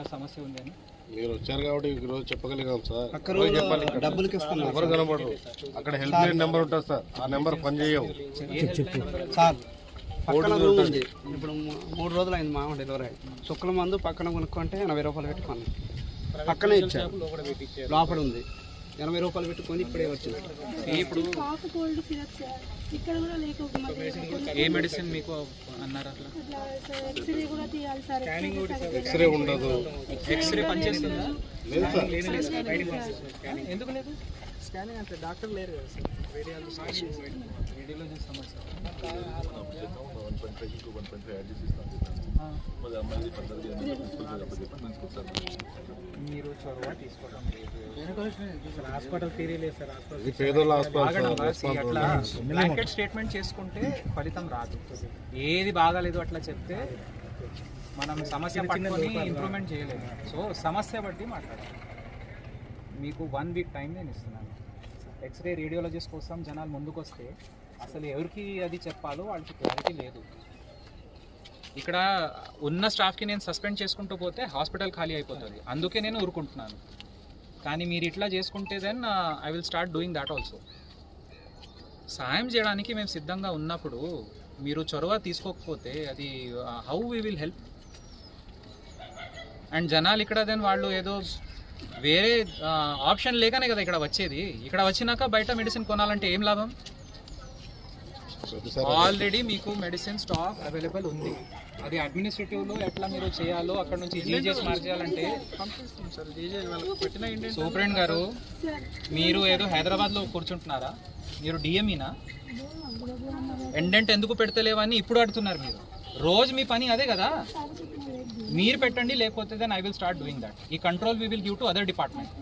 ఇలా సమస్య ఉందని మీరు వచ్చారు కాబట్టి ఈరోజు చెప్పగలిగాం సార్. చెప్పాలి, డబ్బులకి ఇస్తున్నారు. ఎవరు కనబడరు. అక్కడ హెల్ప్ లైన్ నెంబర్ ఉంటుంది సార్, ఆ నెంబర్ పనిచేయవు సార్. పక్కన రూమ్ ఉంది. ఇప్పుడు 3 రోజులు అయింది మా డెలివరీ అయ్యి. చుక్కల మందు పక్కన కొనుక్కుంటే 80 రూపాయలు పెట్టి కొన్నాను. పక్కనే ఇచ్చారు, లోపల ఉంది. 80 రూపాయలు పెట్టుకొని ఇప్పుడే వచ్చింది. ఇప్పుడు ఏ మెడిసిన్ మీకు అన్నారు? అట్లా ఎక్స్రే ఉండదు. ఎక్స్రే పనిచేస్తుందా? లేదు సార్. ఎందుకు లేదు? స్కానింగ్ అంటే డాక్టర్ లేరు కదా సార్. రేడియాలజీ సమస్య. మీరు చొరవ తీసుకోవడం లేదు. హాస్పిటల్ తీరే లేదు సార్. ఇది పేదోళ్ళ హాస్పిటల్. అట్లా బ్లాంకెట్ స్టేట్మెంట్ చేసుకుంటే ఫలితం రాదు. ఏది బాగాలేదు అట్లా చెప్తే మనం సమస్య పట్టుకొని ఇంప్రూవ్మెంట్ చేయలేదు. సో సమస్య బట్టి మాట్లాడాలి. మీకు 1 వీక్ టైం నేను ఇస్తున్నాను. ఎక్స్రే రేడియాలజిస్ట్ కోసం జనాలు ముందుకు వస్తే అసలు ఎవరికి అది చెప్పాలో వాళ్ళకి క్లారిటీ లేదు. ఇక్కడ ఉన్న స్టాఫ్కి నేను సస్పెండ్ చేసుకుంటూ పోతే హాస్పిటల్ ఖాళీ అయిపోతుంది. అందుకే నేను ఊరుకుంటున్నాను. కానీ మీరు ఇట్లా చేసుకుంటే then I will start doing that also. సాయం చేయడానికి మేము సిద్ధంగా ఉన్నప్పుడు మీరు చొరవ తీసుకోకపోతే అది how we will help? And జనాలు ఇక్కడ దెన్ వాళ్ళు ఏదో వేరే ఆప్షన్ లేకనే కదా ఇక్కడ వచ్చేది. ఇక్కడ వచ్చినాక బయట మెడిసిన్ కొనాలంటే ఏం లాభం? ఆల్రెడీ మీకు మెడిసిన్ స్టాక్ అవైలబుల్ ఉంది. అది అడ్మినిస్ట్రేటివ్లో ఎట్లా మీరు చేయాలో అక్కడ నుంచి జీజీఎస్ మార్చేయాలంటే సూపరింట్ గారు, మీరు ఏదో హైదరాబాద్లో కూర్చుంటున్నారా? మీరు డిఎంఈనా? ఎండెంట్ ఎందుకు పెడతలేవని ఇప్పుడు అడుగుతున్నారు మీరు. రోజు మీ పని అదే కదా. మీరు పెట్టండి, లేకపోతే then I will start doing that. ఈ control we will give to other department.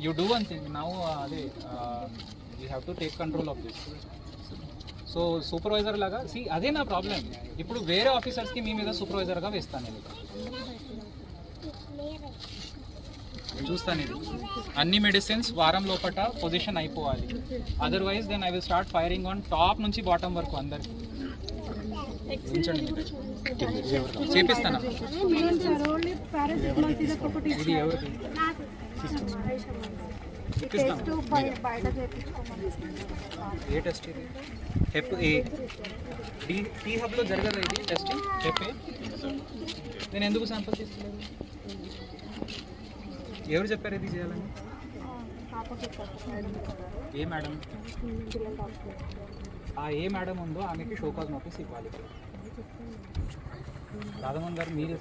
You do one thing now, అదే we have to take control of this. So supervisor లాగా అదే నా ప్రాబ్లం. ఇప్పుడు వేరే ఆఫీసర్స్కి మీ మీద సూపర్వైజర్గా వేస్తాను నేను. చూస్తాను ఇది అన్ని మెడిసిన్స్ వారం లోపల పొజిషన్ అయిపోవాలి. Otherwise then I will start firing on top నుంచి బాటమ్ వరకు అందరికి. ఉంచండి, చేపిస్తాను. ఇది ఎవరిది? ఏ టెస్ట్ ఇది? హెప్ ఏ టీ హబ్లో జరగదు ఇది టెస్టింగ్? హెప్ ఏ నేను ఎందుకు శాంపుల్ తీసుకోలేదు? ఎవరు చెప్పారు ఇది చేయాలని? ఏ మేడం? ఆ ఏ మేడం ఉందో ఆమెకి షోకాజ్ నోటీస్ ఇవ్వాలి. రాధమోహన్ గారు మీరు